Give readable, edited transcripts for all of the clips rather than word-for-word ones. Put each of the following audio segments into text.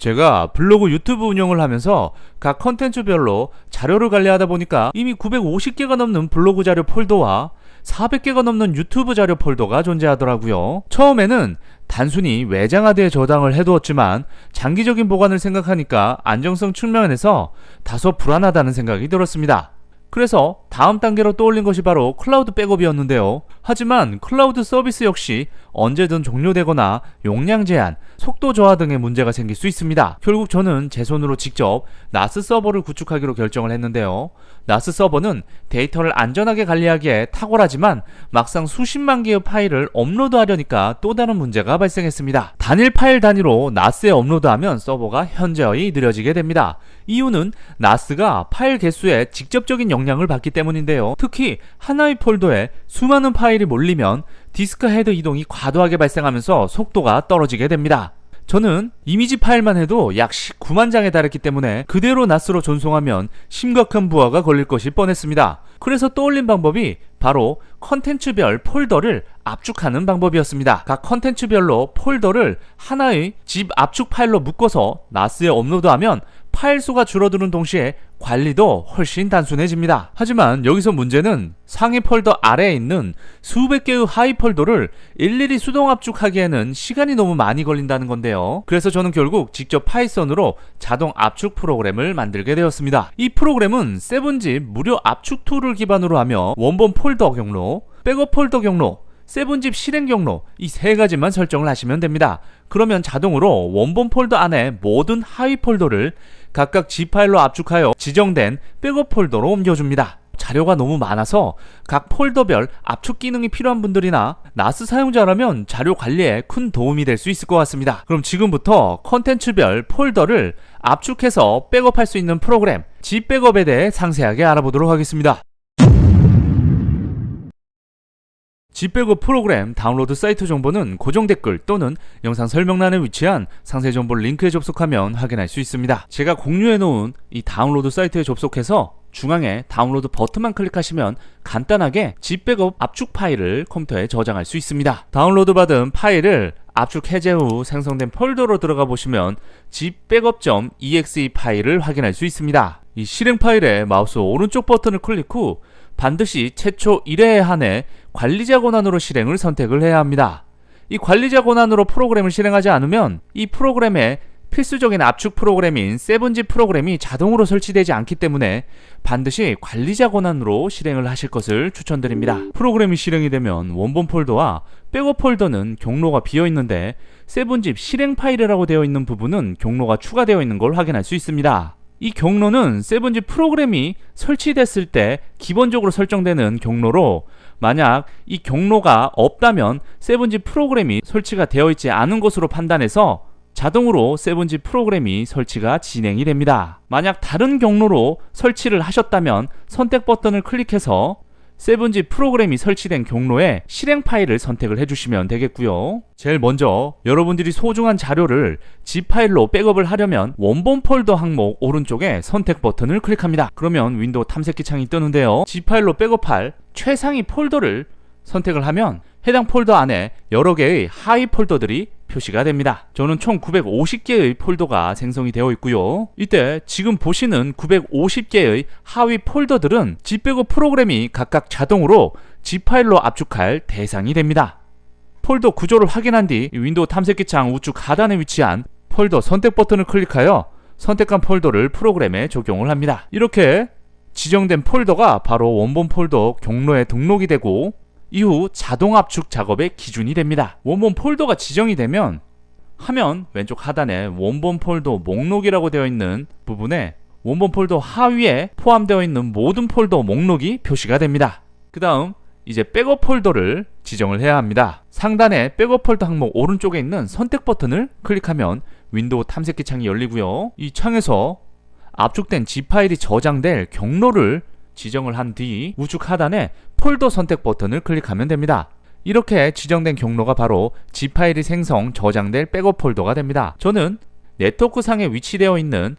제가 블로그 유튜브 운영을 하면서 각 컨텐츠별로 자료를 관리하다 보니까 이미 950개가 넘는 블로그 자료 폴더와 400개가 넘는 유튜브 자료 폴더가 존재하더라고요. 처음에는 단순히 외장하드에 저장을 해두었지만 장기적인 보관을 생각하니까 안정성 측면에서 다소 불안하다는 생각이 들었습니다. 그래서 다음 단계로 떠올린 것이 바로 클라우드 백업이었는데요. 하지만 클라우드 서비스 역시 언제든 종료되거나 용량 제한, 속도 저하 등의 문제가 생길 수 있습니다. 결국 저는 제 손으로 직접 나스 서버를 구축하기로 결정을 했는데요. 나스 서버는 데이터를 안전하게 관리하기에 탁월하지만 막상 수십만 개의 파일을 업로드하려니까 또 다른 문제가 발생했습니다. 단일 파일 단위로 나스에 업로드하면 서버가 현저히 느려지게 됩니다. 이유는 나스가 파일 개수에 직접적인 영향을 받기 때문인데요. 특히 하나의 폴더에 수많은 파일이 몰리면 디스크 헤드 이동이 과도하게 발생하면서 속도가 떨어지게 됩니다. 저는 이미지 파일만 해도 약 19만 장에 달했기 때문에 그대로 나스로 전송하면 심각한 부하가 걸릴 것이 뻔했습니다. 그래서 떠올린 방법이 바로 컨텐츠별 폴더를 압축하는 방법이었습니다. 각 컨텐츠별로 폴더를 하나의 zip 압축 파일로 묶어서 나스에 업로드하면 파일 수가 줄어드는 동시에 관리도 훨씬 단순해집니다. 하지만 여기서 문제는 상위 폴더 아래에 있는 수백 개의 하위 폴더를 일일이 수동 압축하기에는 시간이 너무 많이 걸린다는 건데요. 그래서 저는 결국 직접 파이썬으로 자동 압축 프로그램을 만들게 되었습니다. 이 프로그램은 7zip 무료 압축 툴을 기반으로 하며 원본 폴더 경로, 백업 폴더 경로, 7zip 실행 경로 이 세 가지만 설정을 하시면 됩니다. 그러면 자동으로 원본 폴더 안에 모든 하위 폴더를 각각 zip 파일로 압축하여 지정된 백업 폴더로 옮겨줍니다. 자료가 너무 많아서 각 폴더별 압축 기능이 필요한 분들이나 나스 사용자라면 자료 관리에 큰 도움이 될 수 있을 것 같습니다. 그럼 지금부터 컨텐츠별 폴더를 압축해서 백업할 수 있는 프로그램 zip 백업에 대해 상세하게 알아보도록 하겠습니다. zip 백업 프로그램 다운로드 사이트 정보는 고정 댓글 또는 영상 설명란에 위치한 상세 정보 링크에 접속하면 확인할 수 있습니다. 제가 공유해 놓은 이 다운로드 사이트에 접속해서 중앙에 다운로드 버튼만 클릭하시면 간단하게 zip 백업 압축 파일을 컴퓨터에 저장할 수 있습니다. 다운로드 받은 파일을 압축 해제 후 생성된 폴더로 들어가 보시면 zip 백업.exe 파일을 확인할 수 있습니다. 이 실행 파일에 마우스 오른쪽 버튼을 클릭 후 반드시 최초 1회에 한해 관리자 권한으로 실행을 선택을 해야 합니다. 이 관리자 권한으로 프로그램을 실행하지 않으면 이 프로그램에 필수적인 압축 프로그램인 7zip 프로그램이 자동으로 설치되지 않기 때문에 반드시 관리자 권한으로 실행을 하실 것을 추천드립니다. 프로그램이 실행이 되면 원본 폴더와 백업 폴더는 경로가 비어있는데 7zip 실행 파일이라고 되어 있는 부분은 경로가 추가되어 있는 걸 확인할 수 있습니다. 이 경로는 7zip 프로그램이 설치됐을 때 기본적으로 설정되는 경로로 만약 이 경로가 없다면 7zip 프로그램이 설치가 되어 있지 않은 것으로 판단해서 자동으로 7zip 프로그램이 설치가 진행이 됩니다. 만약 다른 경로로 설치를 하셨다면 선택 버튼을 클릭해서 7zip 프로그램이 설치된 경로에 실행 파일을 선택을 해주시면 되겠고요. 제일 먼저 여러분들이 소중한 자료를 zip 파일로 백업을 하려면 원본 폴더 항목 오른쪽에 선택 버튼을 클릭합니다. 그러면 윈도우 탐색기 창이 뜨는데요. zip 파일로 백업할 최상위 폴더를 선택을 하면 해당 폴더 안에 여러 개의 하위 폴더들이 표시가 됩니다. 저는 총 950개의 폴더가 생성이 되어 있고요. 이때 지금 보시는 950개의 하위 폴더들은 zip 백업 프로그램이 각각 자동으로 zip 파일로 압축할 대상이 됩니다. 폴더 구조를 확인한 뒤 윈도우 탐색기 창 우측 하단에 위치한 폴더 선택 버튼을 클릭하여 선택한 폴더를 프로그램에 적용을 합니다. 이렇게 지정된 폴더가 바로 원본 폴더 경로에 등록이 되고 이후 자동 압축 작업의 기준이 됩니다. 원본 폴더가 지정이 되면 화면 왼쪽 하단에 원본 폴더 목록이라고 되어 있는 부분에 원본 폴더 하위에 포함되어 있는 모든 폴더 목록이 표시가 됩니다. 그 다음 이제 백업 폴더를 지정을 해야 합니다. 상단에 백업 폴더 항목 오른쪽에 있는 선택 버튼을 클릭하면 윈도우 탐색기 창이 열리고요. 이 창에서 압축된 zip 파일이 저장될 경로를 지정을 한 뒤 우측 하단에 폴더 선택 버튼을 클릭하면 됩니다. 이렇게 지정된 경로가 바로 zip 파일이 생성, 저장될 백업 폴더가 됩니다. 저는 네트워크 상에 위치되어 있는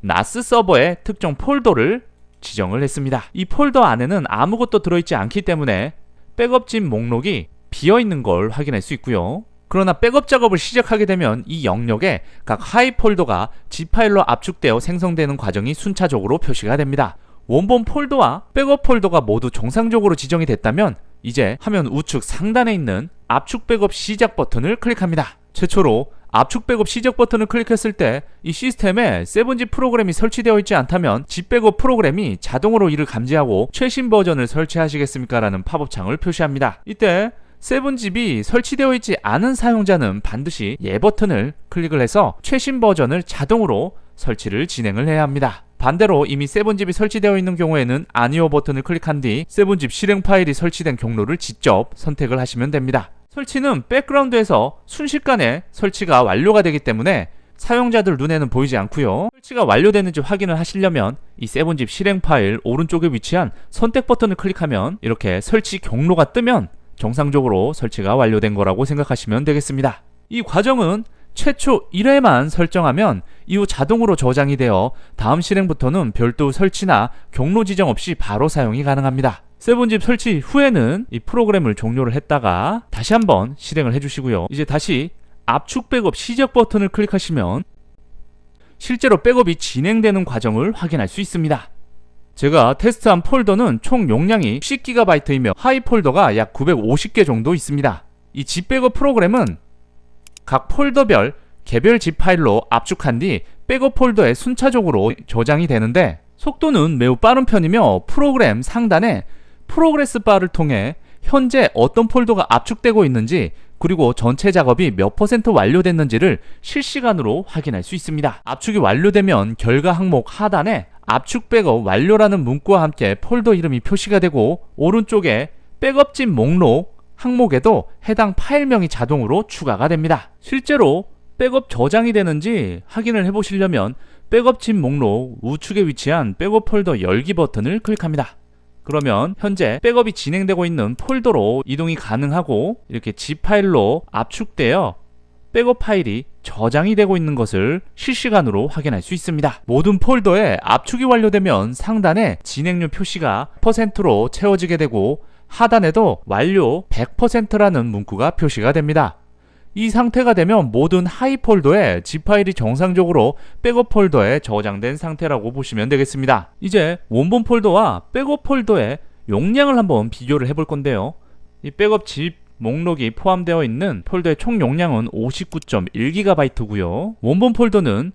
나스 서버의 특정 폴더를 지정을 했습니다. 이 폴더 안에는 아무것도 들어있지 않기 때문에 백업 zip 목록이 비어있는 걸 확인할 수 있고요. 그러나 백업 작업을 시작하게 되면 이 영역에 각 하위 폴더가 zip 파일로 압축되어 생성되는 과정이 순차적으로 표시가 됩니다. 원본 폴더와 백업 폴더가 모두 정상적으로 지정이 됐다면 이제 화면 우측 상단에 있는 압축 백업 시작 버튼을 클릭합니다. 최초로 압축 백업 시작 버튼을 클릭했을 때 이 시스템에 7zip 프로그램이 설치되어 있지 않다면 zip 백업 프로그램이 자동으로 이를 감지하고 최신 버전을 설치하시겠습니까? 라는 팝업 창을 표시합니다. 이때 7zip이 설치되어 있지 않은 사용자는 반드시 예 버튼을 클릭을 해서 최신 버전을 자동으로 설치를 진행을 해야 합니다. 반대로 이미 7zip이 설치되어 있는 경우에는 아니오 버튼을 클릭한 뒤 7zip 실행 파일이 설치된 경로를 직접 선택을 하시면 됩니다. 설치는 백그라운드에서 순식간에 설치가 완료가 되기 때문에 사용자들 눈에는 보이지 않고요. 설치가 완료되는지 확인을 하시려면 이 7zip 실행 파일 오른쪽에 위치한 선택 버튼을 클릭하면 이렇게 설치 경로가 뜨면 정상적으로 설치가 완료된 거라고 생각하시면 되겠습니다. 이 과정은 최초 1회만 설정하면 이후 자동으로 저장이 되어 다음 실행부터는 별도 설치나 경로 지정 없이 바로 사용이 가능합니다. 7zip 설치 후에는 이 프로그램을 종료를 했다가 다시 한번 실행을 해주시고요. 이제 다시 압축 백업 시작 버튼을 클릭하시면 실제로 백업이 진행되는 과정을 확인할 수 있습니다. 제가 테스트한 폴더는 총 용량이 10GB이며 하위 폴더가 약 950개 정도 있습니다. 이 zip 백업 프로그램은 각 폴더별 개별 zip 파일로 압축한 뒤 백업 폴더에 순차적으로 저장이 되는데 속도는 매우 빠른 편이며 프로그램 상단에 프로그레스 바를 통해 현재 어떤 폴더가 압축되고 있는지 그리고 전체 작업이 몇 % 완료됐는지를 실시간으로 확인할 수 있습니다. 압축이 완료되면 결과 항목 하단에 압축 백업 완료라는 문구와 함께 폴더 이름이 표시가 되고 오른쪽에 백업집 목록 항목에도 해당 파일명이 자동으로 추가가 됩니다. 실제로 백업 저장이 되는지 확인을 해보시려면 백업집 목록 우측에 위치한 백업 폴더 열기 버튼을 클릭합니다. 그러면 현재 백업이 진행되고 있는 폴더로 이동이 가능하고 이렇게 zip 파일로 압축되어 백업 파일이 저장이 되고 있는 것을 실시간으로 확인할 수 있습니다. 모든 폴더에 압축이 완료되면 상단에 진행률 표시가 100%로 채워지게 되고 하단에도 완료 100%라는 문구가 표시가 됩니다. 이 상태가 되면 모든 하위 폴더에 zip 파일이 정상적으로 백업 폴더에 저장된 상태라고 보시면 되겠습니다. 이제 원본 폴더와 백업 폴더의 용량을 한번 비교를 해볼 건데요. 이 백업 zip 목록이 포함되어 있는 폴더의 총 용량은 59.1GB고요. 원본 폴더는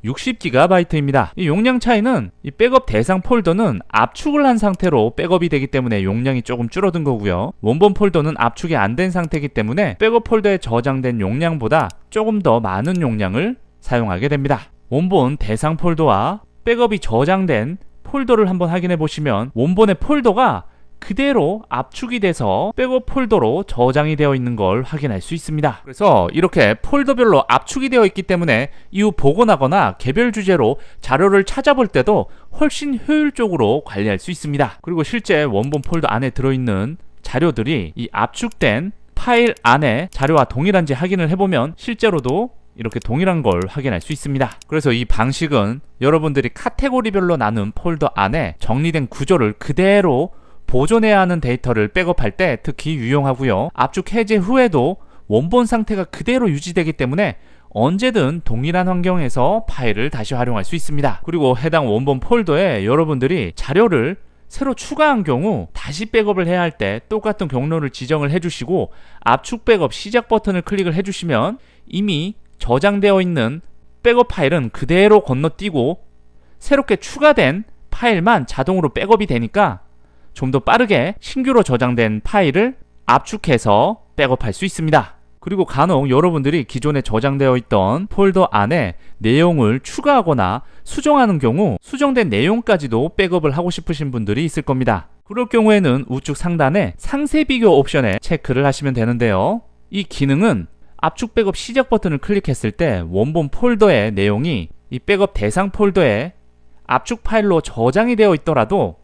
60GB입니다. 이 용량 차이는 이 백업 대상 폴더는 압축을 한 상태로 백업이 되기 때문에 용량이 조금 줄어든 거고요. 원본 폴더는 압축이 안 된 상태이기 때문에 백업 폴더에 저장된 용량보다 조금 더 많은 용량을 사용하게 됩니다. 원본 대상 폴더와 백업이 저장된 폴더를 한번 확인해 보시면 원본의 폴더가 그대로 압축이 돼서 백업 폴더로 저장이 되어 있는 걸 확인할 수 있습니다. 그래서 이렇게 폴더별로 압축이 되어 있기 때문에 이후 복원하거나 개별 주제로 자료를 찾아볼 때도 훨씬 효율적으로 관리할 수 있습니다. 그리고 실제 원본 폴더 안에 들어있는 자료들이 이 압축된 파일 안에 자료와 동일한지 확인을 해보면 실제로도 이렇게 동일한 걸 확인할 수 있습니다. 그래서 이 방식은 여러분들이 카테고리별로 나눈 폴더 안에 정리된 구조를 그대로 보존해야 하는 데이터를 백업할 때 특히 유용하고요. 압축 해제 후에도 원본 상태가 그대로 유지되기 때문에 언제든 동일한 환경에서 파일을 다시 활용할 수 있습니다. 그리고 해당 원본 폴더에 여러분들이 자료를 새로 추가한 경우 다시 백업을 해야 할 때 똑같은 경로를 지정을 해주시고 압축 백업 시작 버튼을 클릭을 해주시면 이미 저장되어 있는 백업 파일은 그대로 건너뛰고 새롭게 추가된 파일만 자동으로 백업이 되니까 좀 더 빠르게 신규로 저장된 파일을 압축해서 백업할 수 있습니다. 그리고 간혹 여러분들이 기존에 저장되어 있던 폴더 안에 내용을 추가하거나 수정하는 경우 수정된 내용까지도 백업을 하고 싶으신 분들이 있을 겁니다. 그럴 경우에는 우측 상단에 상세 비교 옵션에 체크를 하시면 되는데요. 이 기능은 압축 백업 시작 버튼을 클릭했을 때 원본 폴더의 내용이 이 백업 대상 폴더에 압축 파일로 저장이 되어 있더라도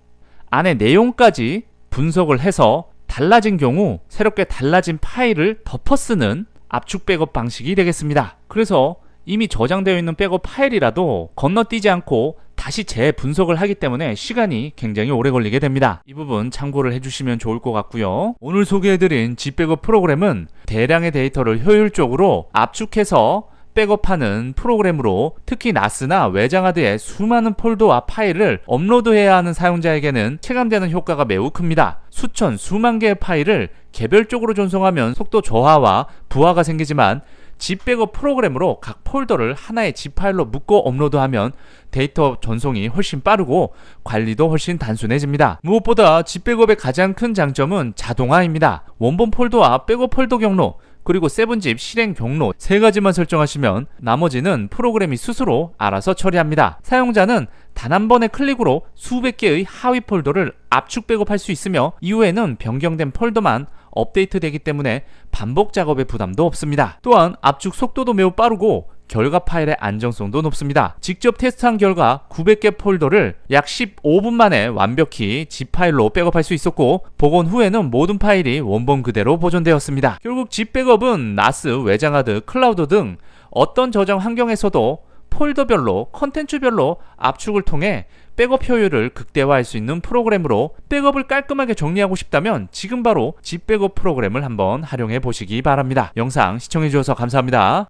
안에 내용까지 분석을 해서 달라진 경우 새롭게 달라진 파일을 덮어쓰는 압축 백업 방식이 되겠습니다. 그래서 이미 저장되어 있는 백업 파일이라도 건너뛰지 않고 다시 재분석을 하기 때문에 시간이 굉장히 오래 걸리게 됩니다. 이 부분 참고를 해주시면 좋을 것 같고요. 오늘 소개해드린 G백업 프로그램은 대량의 데이터를 효율적으로 압축해서 백업하는 프로그램으로 특히 나스나 외장하드에 수많은 폴더와 파일을 업로드해야 하는 사용자에게는 체감되는 효과가 매우 큽니다. 수천, 수만 개의 파일을 개별적으로 전송하면 속도 저하와 부하가 생기지만 G백업 프로그램으로 각 폴더를 하나의 G파일로 묶어 업로드하면 데이터 전송이 훨씬 빠르고 관리도 훨씬 단순해집니다. 무엇보다 G백업의 가장 큰 장점은 자동화입니다. 원본 폴더와 백업 폴더 경로, 그리고 7zip 실행 경로 3가지만 설정하시면 나머지는 프로그램이 스스로 알아서 처리합니다. 사용자는 단 한 번의 클릭으로 수백 개의 하위 폴더를 압축 백업할 수 있으며 이후에는 변경된 폴더만 업데이트 되기 때문에 반복 작업의 부담도 없습니다. 또한 압축 속도도 매우 빠르고 결과 파일의 안정성도 높습니다. 직접 테스트한 결과 900개 폴더를 약 15분 만에 완벽히 zip 파일로 백업할 수 있었고 복원 후에는 모든 파일이 원본 그대로 보존되었습니다. 결국 zip 백업은 나스, 외장하드, 클라우드 등 어떤 저장 환경에서도 폴더별로, 컨텐츠별로 압축을 통해 백업 효율을 극대화할 수 있는 프로그램으로 백업을 깔끔하게 정리하고 싶다면 지금 바로 G백업 프로그램을 한번 활용해 보시기 바랍니다. 영상 시청해 주셔서 감사합니다.